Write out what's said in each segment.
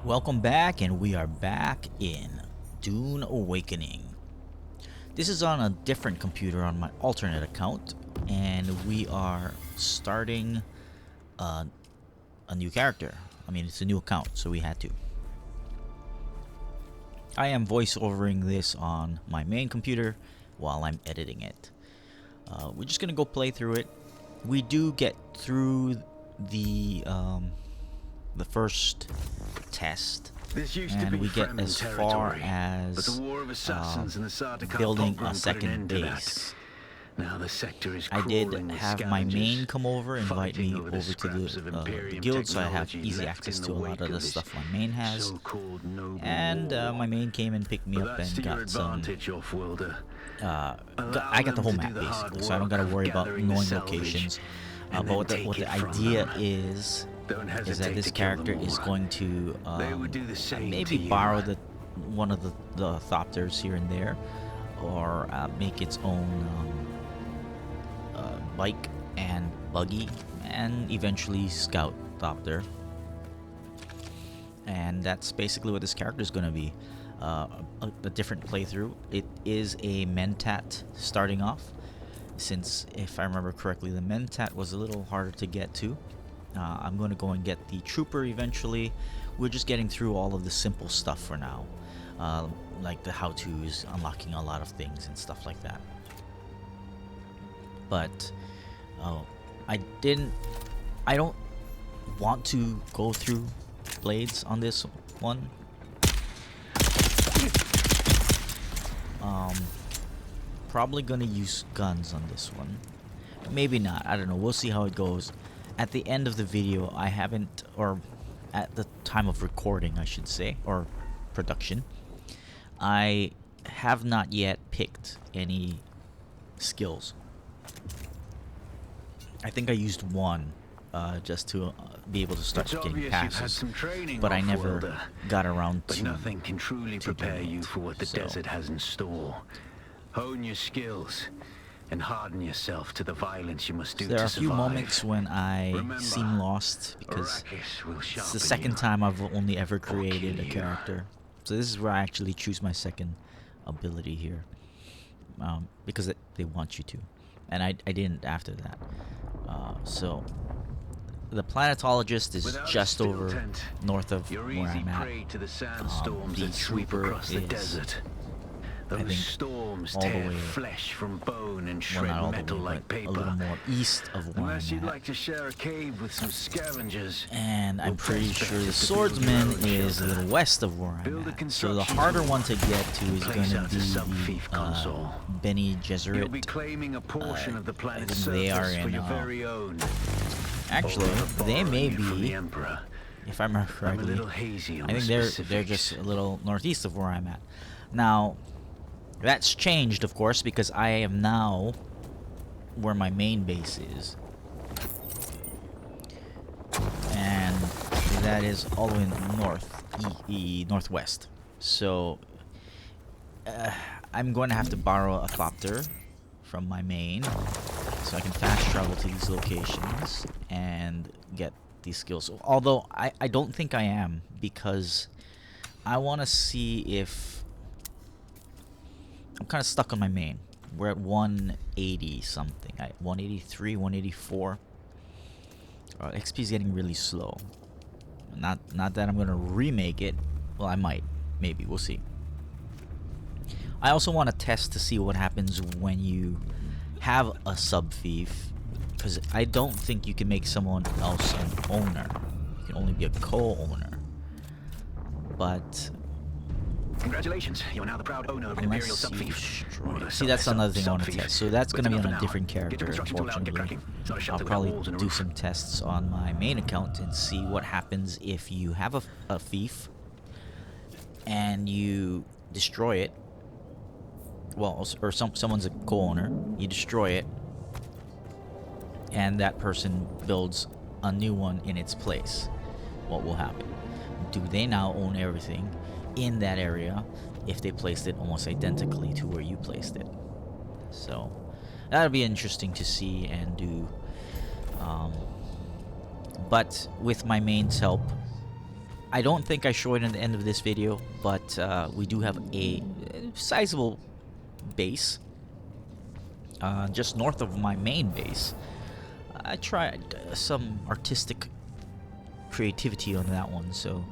Welcome back, and we are back in Dune Awakening. This is on a different computer on my alternate account, and we are starting a, a new character. I mean, it's a new account, so we had to. I am voiceovering this on my main computer while I'm editing it. We're just gonna go play through it. We do get through the first test, and we get as far as building a second base. Now the sector is I did have my main come over, invite me over to the guild, so I have easy access to a lot of the stuff my main has. And my main came and picked me up and got some. I got the whole map basically, so I don't gotta worry about knowing locations. But what the idea is that this character is going to maybe borrow one of the thopters here and there, or make its own bike and buggy, and eventually scout thopter. And that's basically what this character is going to be. A different playthrough. It is a Mentat starting off, since if I remember correctly, the Mentat was a little harder to get to. I'm going to go and get the Trooper eventually. We're just getting through all of the simple stuff for now, like the how-tos, unlocking a lot of things and stuff like that. But I don't want to go through blades on this one. Probably gonna use guns on this one. Maybe not. I don't know. We'll see how it goes. At the end of the video, I haven't, or at the time of recording, I should say, or production, I have not yet picked any skills. I think I used one just to be able to start getting passes, but I never got around to. But nothing can truly prepare you for what the desert has in store. Hone your skills and harden yourself to the violence you must do to survive. There are a few moments when I seem lost because it's the second time I've only ever created a character. So this is where I actually choose my second ability here, because they want you to, and I didn't after that. So the planetologist is just over north of where I'm at. The Trooper is, I think, storms all the tear way, flesh from bone and well, shred not all metal the way, like but paper. a little more east of where Unless I'm you'd at. like to share a cave with some scavengers. And I'm Your pretty prospect sure the is to build your swordsman own is a shelter. little west of where I'm Build a at. So the construction harder tool. one to get to is Place going to out be a sub-fief console. Benny You'll be Gesserit. claiming a portion of the planet's think they are surface for in, your very own. Actually, they may From the be, Emperor. if I remember I'm a correctly, little hazy on I the think they're specifics. just a little northeast of where I'm at. Now, that's changed, of course, because I am now where my main base is, and that is all the way north, northwest. So I'm going to have to borrow a thopter from my main, so I can fast travel to these locations and get these skills. Although I don't think I am, because I want to see if I'm kind of stuck on my main. We're at 180 something, 183, 184. XP is getting really slow. Not that I'm gonna remake it. Well, I might, maybe, we'll see. I also want to test to see what happens when you have a sub-thief, because I don't think you can make someone else an owner. You can only be a co-owner. But Congratulations, you're now the proud owner of an Imperial sub-thief. see, that's another thing I want to test. So that's going to be on a different character, unfortunately. I'll probably do some tests on my main account and see what happens if you have a thief and you destroy it. Well, or someone's a co-owner. You destroy it, and that person builds a new one in its place. What will happen? Do they now own everything in that area if they placed it almost identically to where you placed it? So that'll be interesting to see and do. But with my main's help, I don't think I show it in the end of this video, but we do have a sizable base just north of my main base. I tried some artistic creativity on that one, so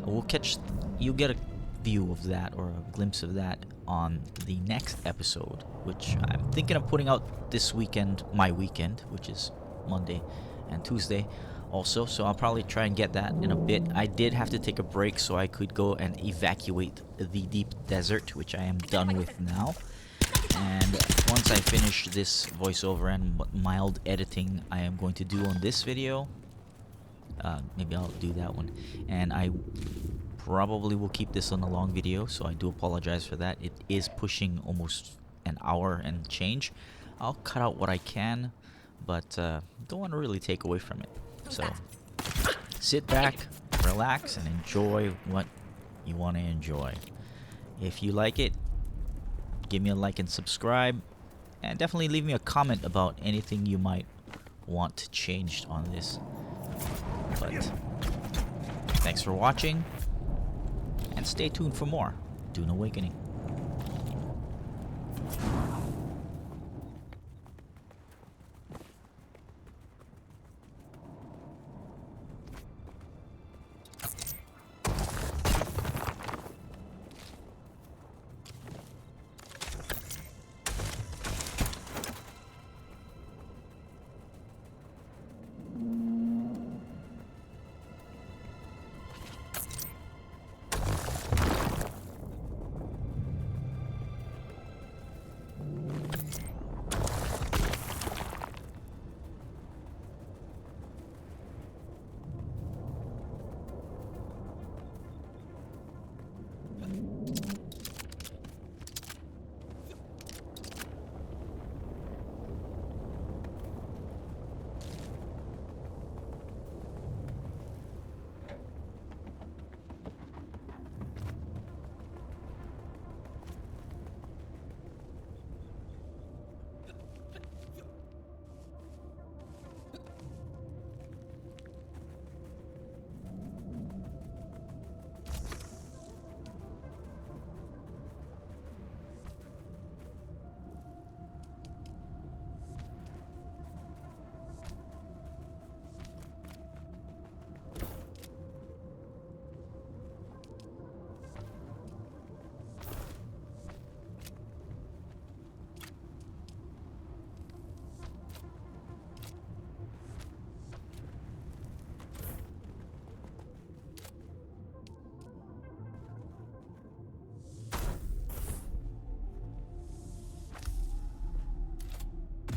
you'll get a view of that or a glimpse of that on the next episode, which I'm thinking of putting out this weekend, my weekend, which is Monday and Tuesday also, so I'll probably try and get that in a bit. I did have to take a break so I could go and evacuate the deep desert, which I am done with now. And once I finish this voiceover and mild editing I am going to do on this video, maybe I'll do that one. And I probably will keep this on a long video, so I do apologize for that. It is pushing almost an hour and change. I'll cut out what I can, but don't want to really take away from it. So sit back, relax, and enjoy what you want to enjoy. If you like it, give me a like and subscribe, and definitely leave me a comment about anything you might want changed on this. But thanks for watching, and stay tuned for more Dune Awakening.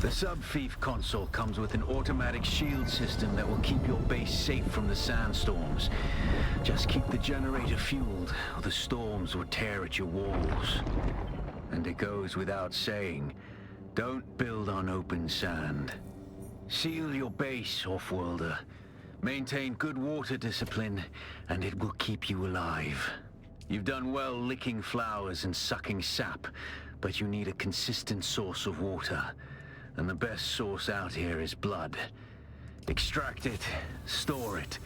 The sub-fief console comes with an automatic shield system that will keep your base safe from the sandstorms. Just keep the generator fueled, or the storms will tear at your walls. And it goes without saying, don't build on open sand. Seal your base, off-worlder. Maintain good water discipline, and it will keep you alive. You've done well licking flowers and sucking sap, but you need a consistent source of water. And the best source out here is blood. Extract it, store it,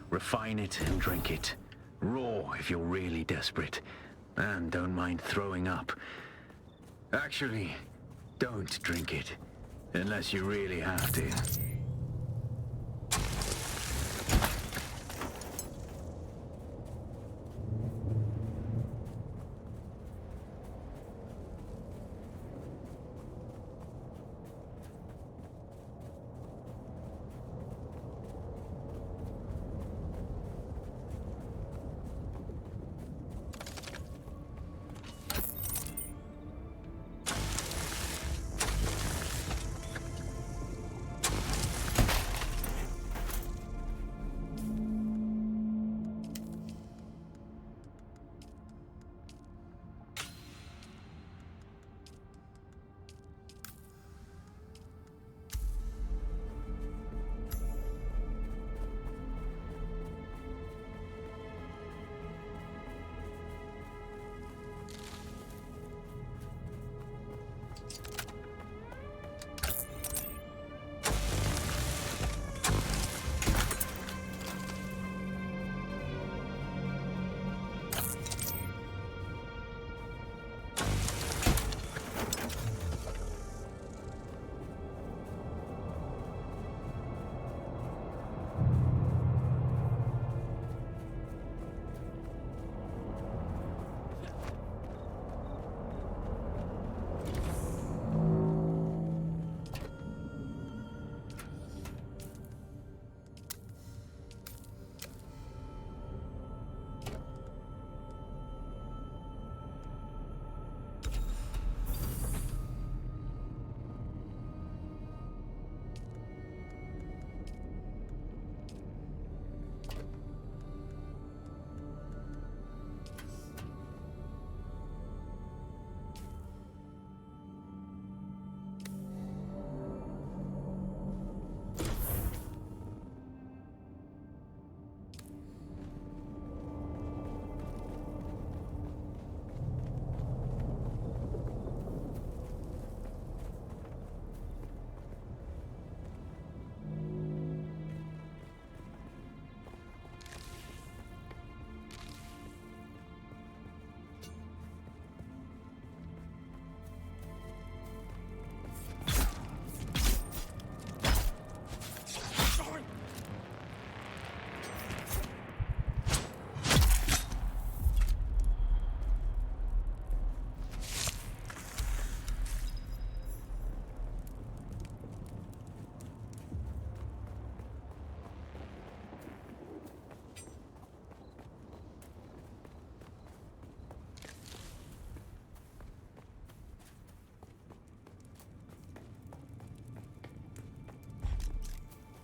refine it, and drink it. Raw if you're really desperate. And don't mind throwing up. Actually, don't drink it. Unless you really have to.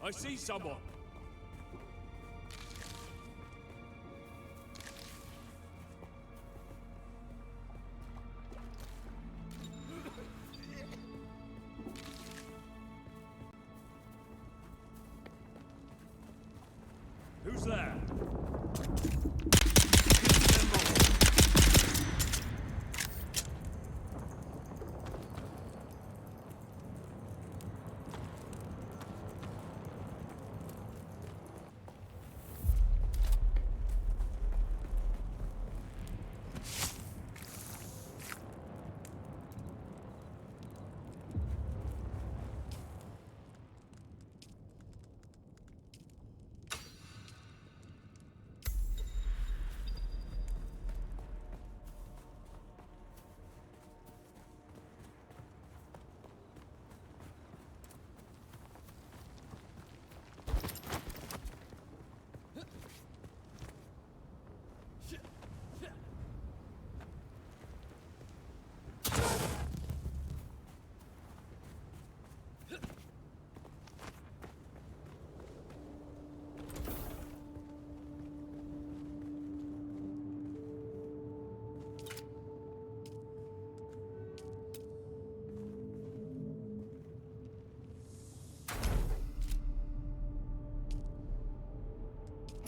I see someone. Who's there?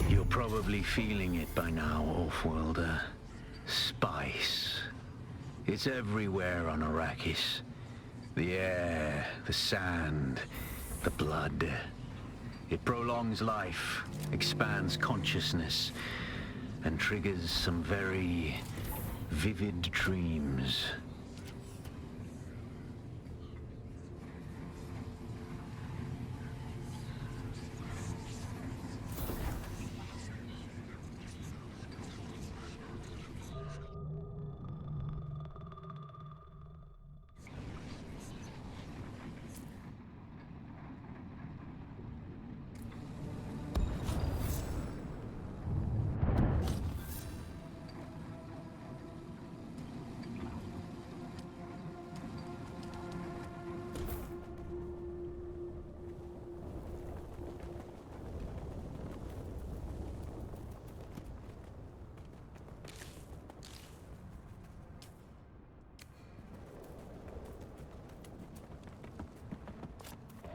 You're probably feeling it by now, Offworlder. Spice. It's everywhere on Arakkis. The air, the sand, the blood. It prolongs life, expands consciousness, and triggers some very vivid dreams.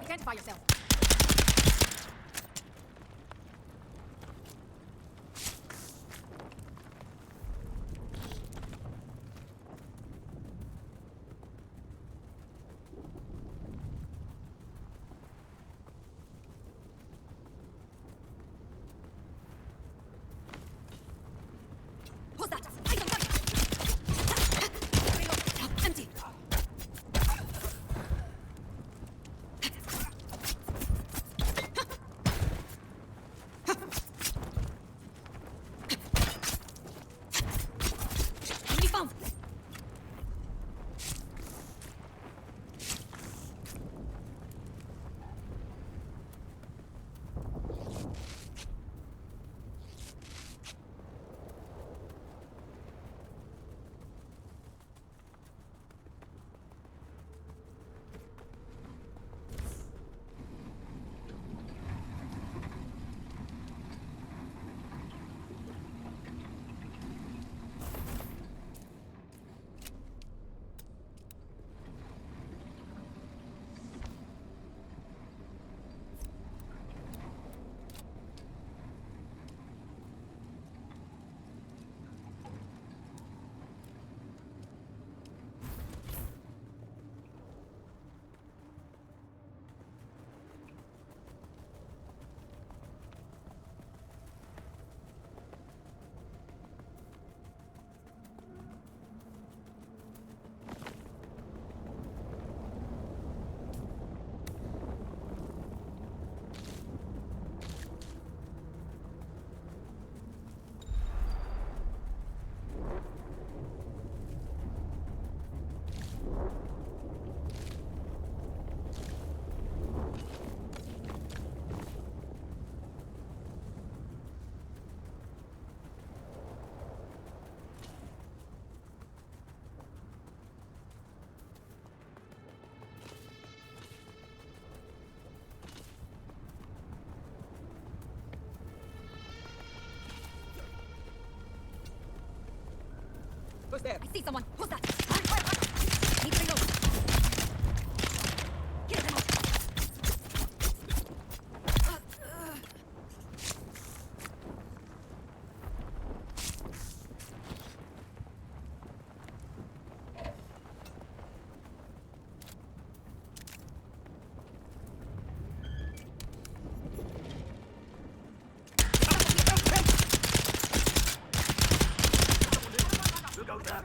Identify yourself. What's that? Empty. Who's there? I see someone. Who's that? Need to reload. Get him up. Look out there!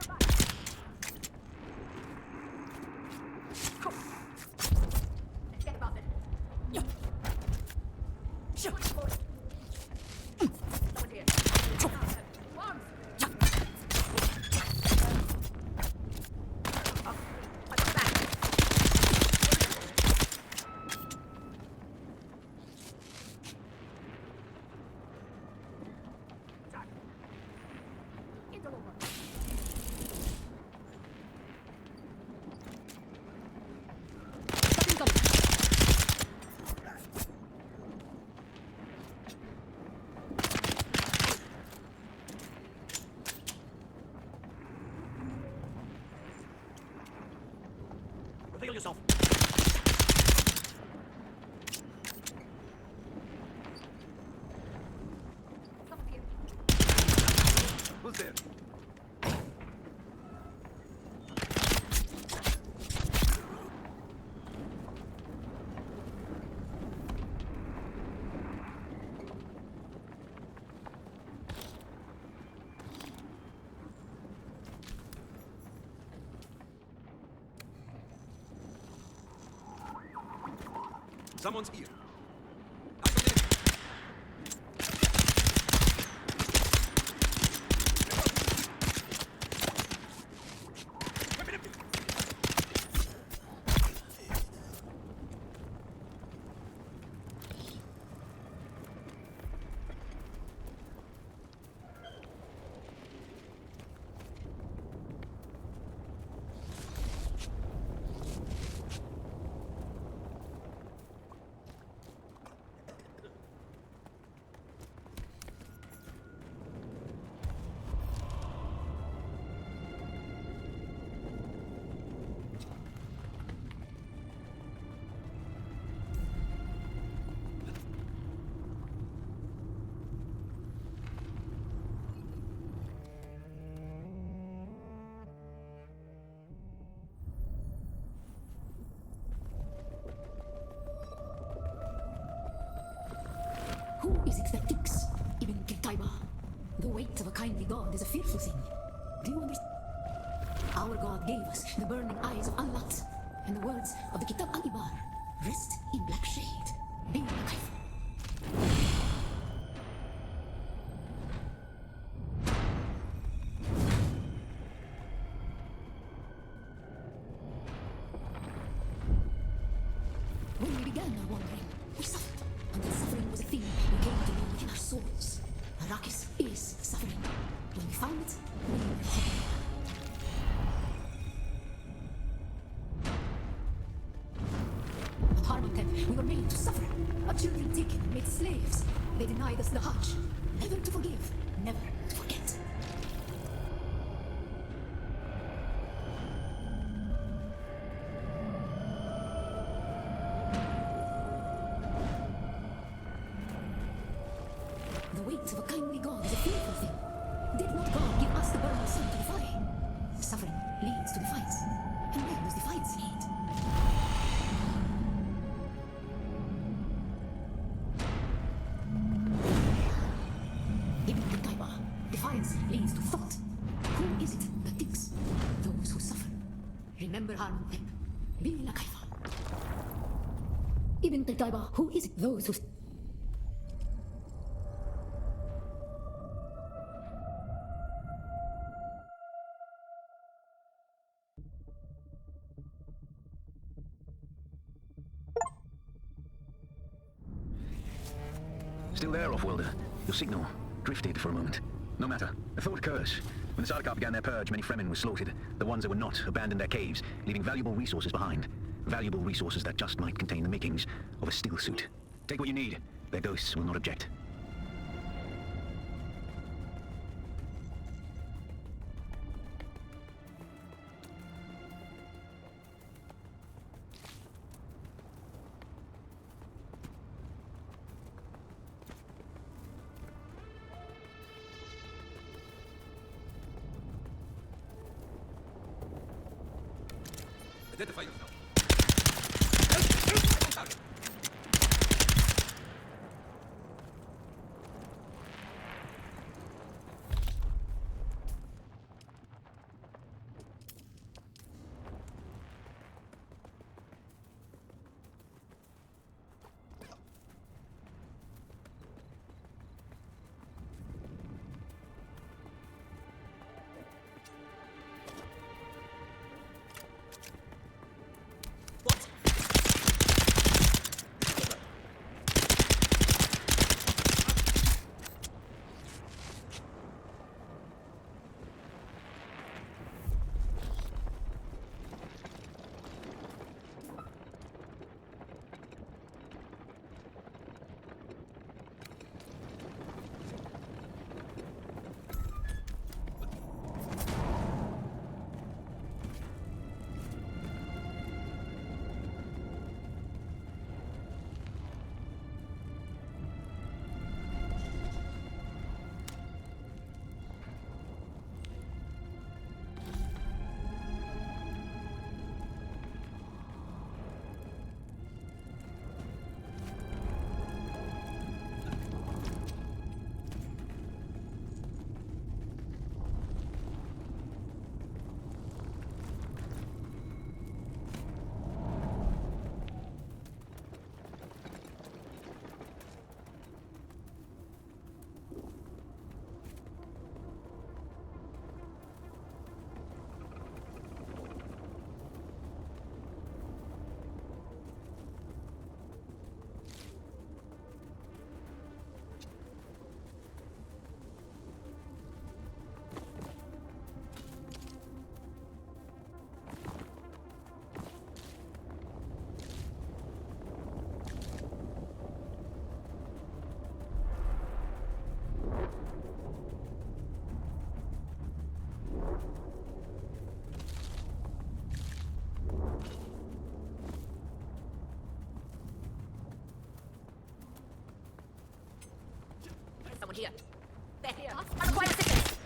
Let's get about it. Yeah. Shoot. Someone's here. Arms. I got back. Interloper. Reveal yourself. Someone's here. Who's there? Someone's here. Who is it that thinks? Ibn Kiltaiba. The weight of a kindly god is a fearful thing. Do you understand? Our god gave us the burning eyes of Allat and the words of the Kitab al-Ibar. Rest in black shade. Be a knife. When we began our wandering, we suffered. Until suffering was a thing we came to know within our souls. Arakkis is suffering. When we found it, we were happy. At Harmontet, we were made to suffer. Our children taken and made slaves. They denied us the Hajj. Never to forgive, never to forget. The weight of a kindly god is a fearful thing. Did not God give us the burning sun to defy? Suffering leads to defiance. And where does defiance lead? Ibn Qutayba. Defiance leads to thought. Who is it that thinks? Those who suffer. Remember Harmontet. Bila kaifa. Ibn Qutayba. Who is it? Those who... Still there, off-worlder? Your signal drifted for a moment. No matter. A thought occurs. When the Sardaukar began their purge, many Fremen were slaughtered. The ones that were not abandoned their caves, leaving valuable resources behind. Valuable resources that just might contain the makings of a still suit. Take what you need. Their ghosts will not object. Identify yourself. Target. Someone here. They're here. I require assistance.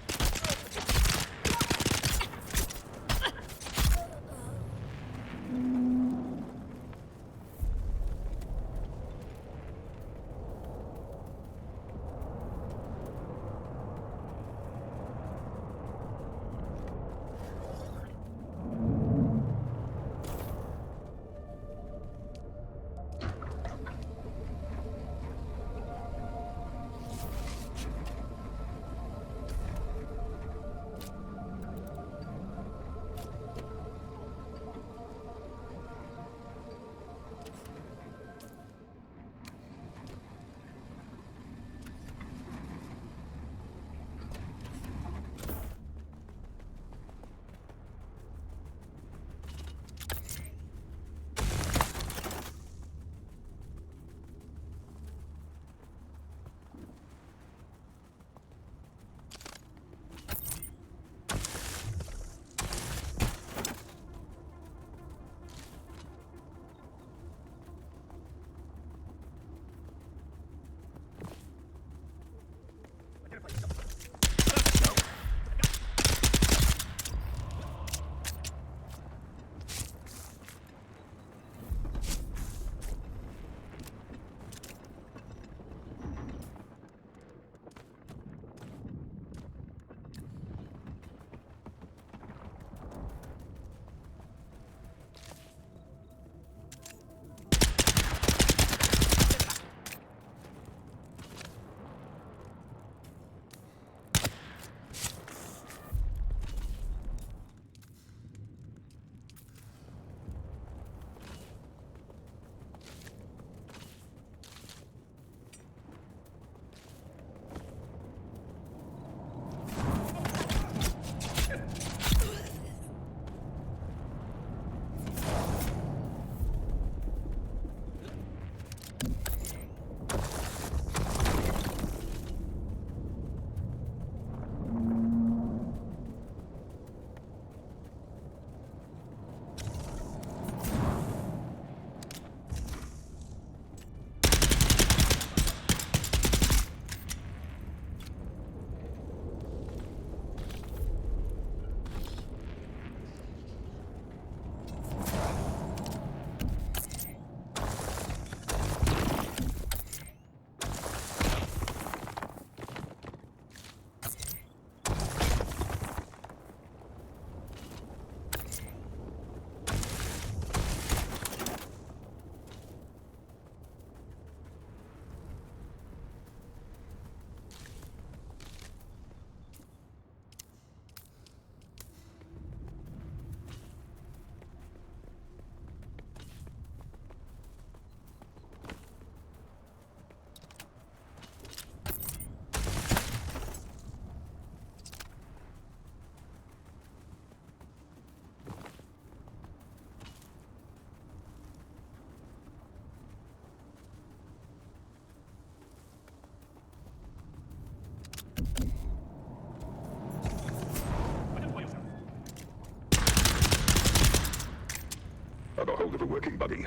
hold of a working buggy.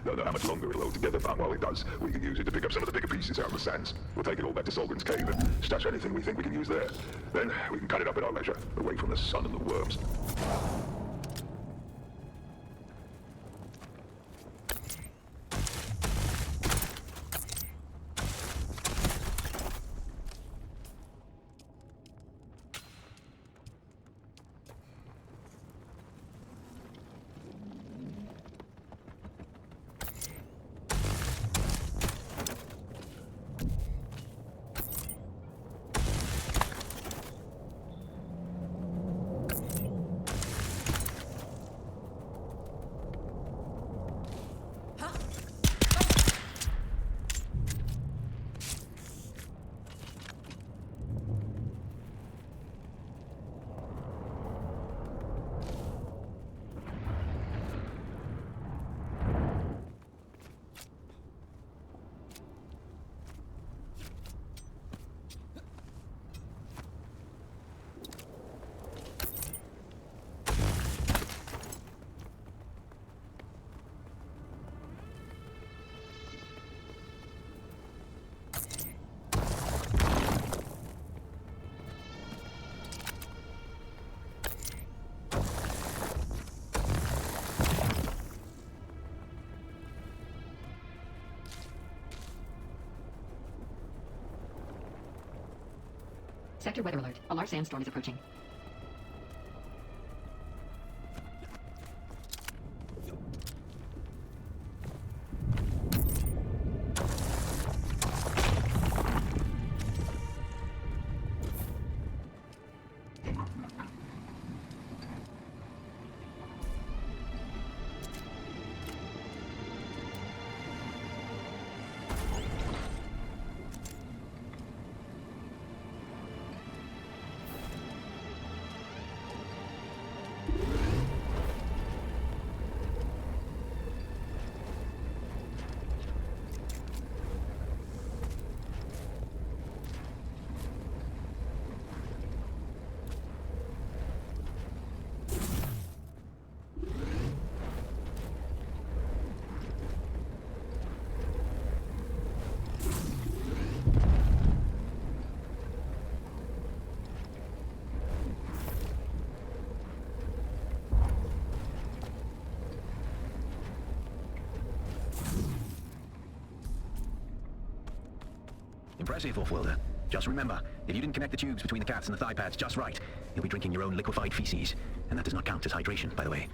Don't know how much longer it'll hold together, but while it does, we can use it to pick up some of the bigger pieces out of the sands. We'll take it all back to Solgren's cave and stash anything we think we can use there. Then we can cut it up at our leisure, away from the sun and the worms. Sector weather alert. A large sandstorm is approaching. Impressive, Off-worlder. Just remember, if you didn't connect the tubes between the cats and the thigh pads just right, you'll be drinking your own liquefied feces. And that does not count as hydration, by the way.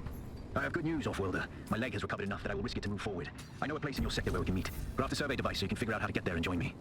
I have good news, Off-worlder. My leg has recovered enough that I will risk it to move forward. I know a place in your sector where we can meet. Craft a survey device so you can figure out how to get there and join me.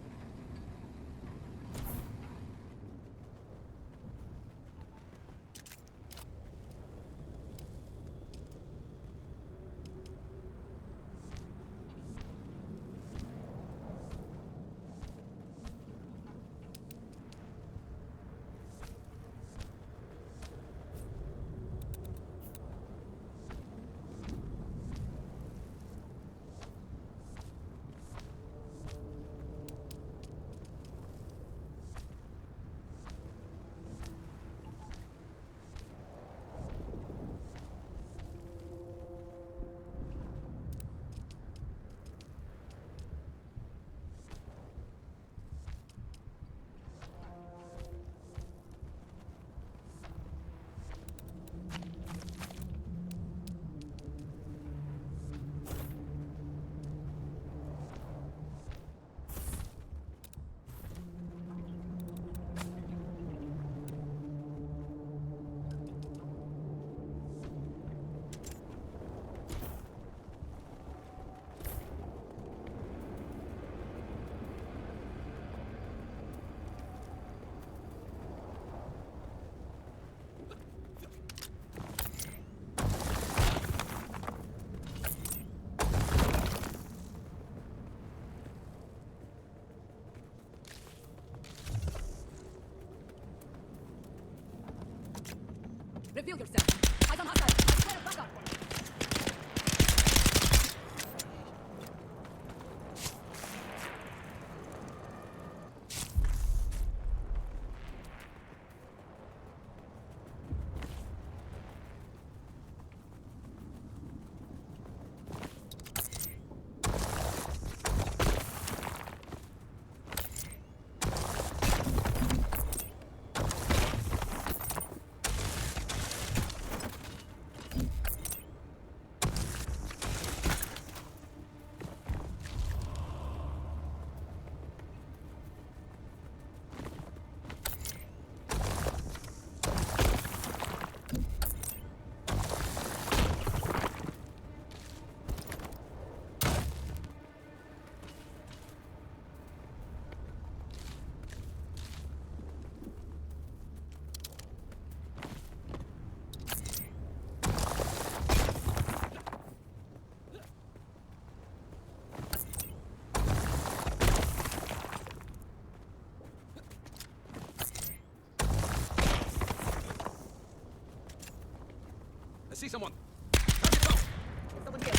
Reveal yourself. Eyes on hostile. I swear to back up. see someone. Hurt yourself. Someone here.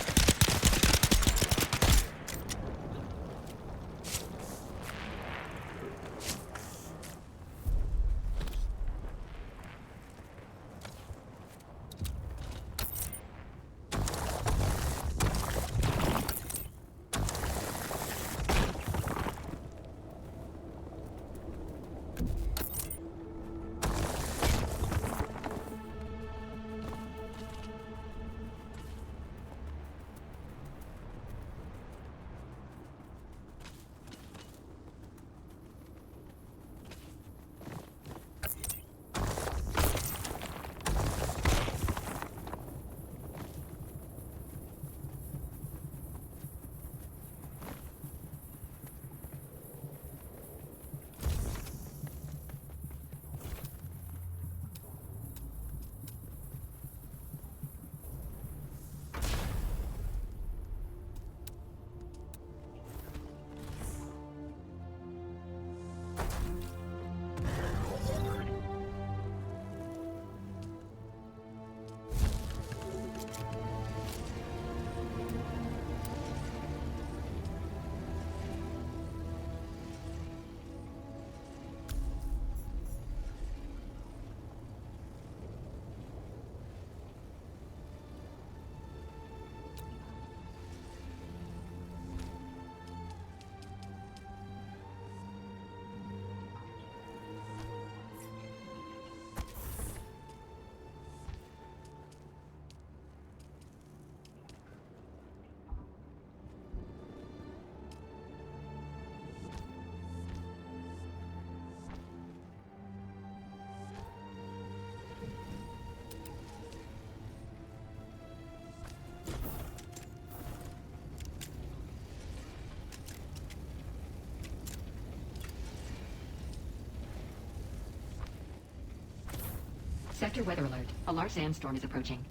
Sector weather alert. A large sandstorm is approaching.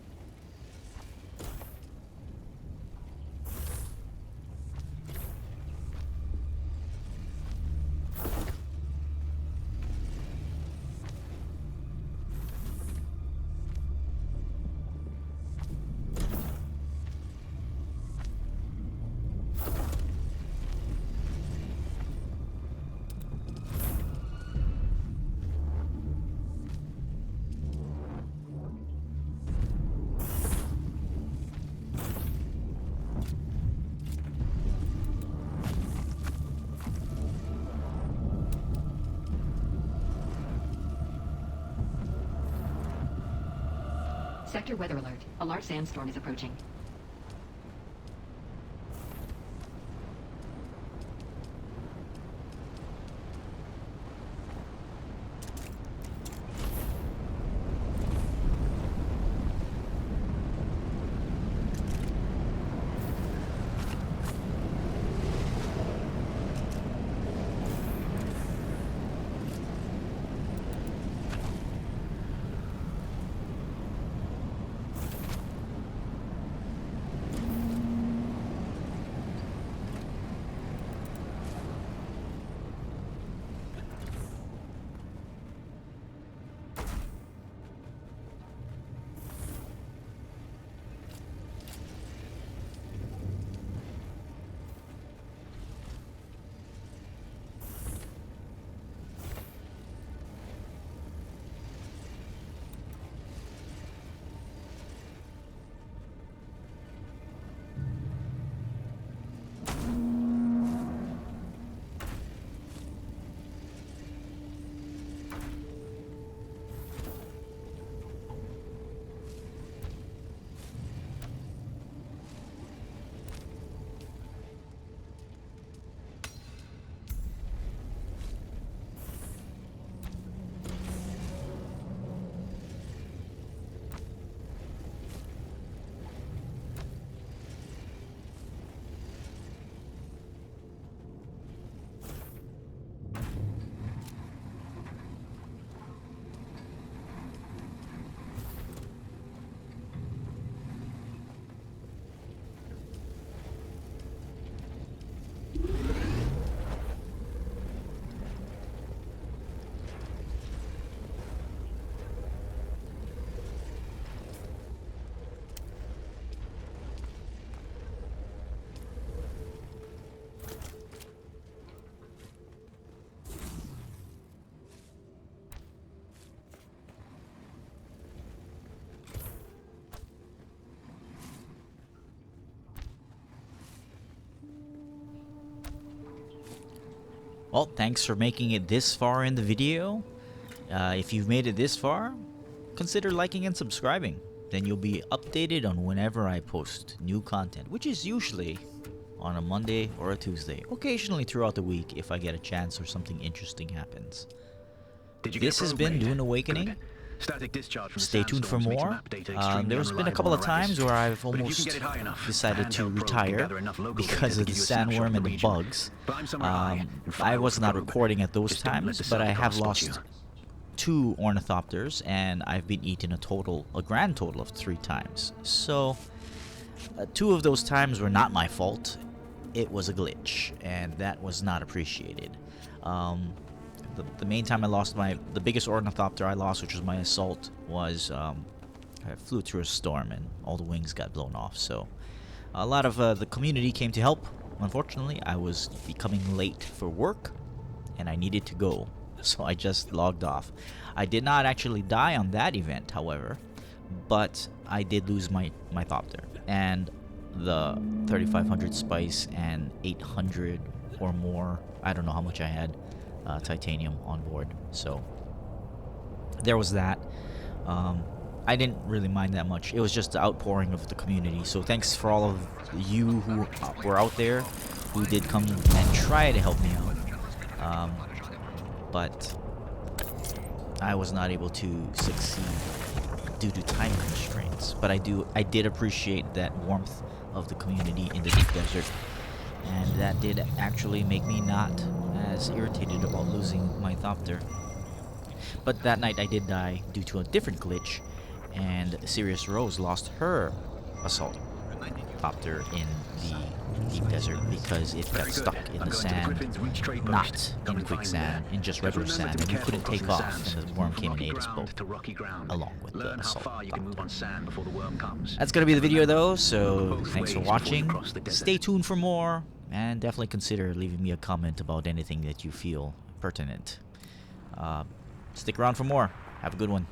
Sector weather alert. A large sandstorm is approaching. Well, thanks for making it this far in the video. If you've made it this far, consider liking and subscribing. Then you'll be updated on whenever I post new content, which is usually on a Monday or a Tuesday. Occasionally throughout the week if I get a chance or something interesting happens. This has been Dune Awakening. Static discharge from the Stay tuned for sandstorms makes more. map data extremely There's been a unreliable couple on of times Arakkis. where I've But if you almost can get it high enough, decided to handheld probe can retire gather enough local because data of to the give you a snapshot sandworm of and the the region. bugs. Climb somewhere high and fire I with was the not probe. recording at those Just don't let times, the but I cell have tower spot lost you. 2 ornithopters, and I've been eaten a grand total of 3 times. So 2 of those times were not my fault. It was a glitch, and that was not appreciated. The main time I lost the biggest ornithopter I lost, which was my assault, was I flew through a storm and all the wings got blown off. So a lot of the community came to help. Unfortunately, I was becoming late for work and I needed to go, so I just logged off. I did not actually die on that event, however, but I did lose my thopter and the 3500 spice and 800 or more, I don't know how much I had, titanium on board. So there was that. I didn't really mind that much. It was just the outpouring of the community. So thanks for all of you who were out there, who did come and try to help me out. But I was not able to succeed due to time constraints. But I did appreciate that warmth of the community in the deep desert, and that did actually make me not as irritated about losing my thopter. But that night I did die due to a different glitch, and Sirius Rose lost her assault thopter in the deep desert because it got stuck in the sand, not in quicksand, in just regular sand, and you couldn't take off, and the worm came and ate us both, along with the assault thopter. That's gonna be the video though, so thanks for watching. Stay tuned for more, and definitely consider leaving me a comment about anything that you feel pertinent. Stick around for more. Have a good one.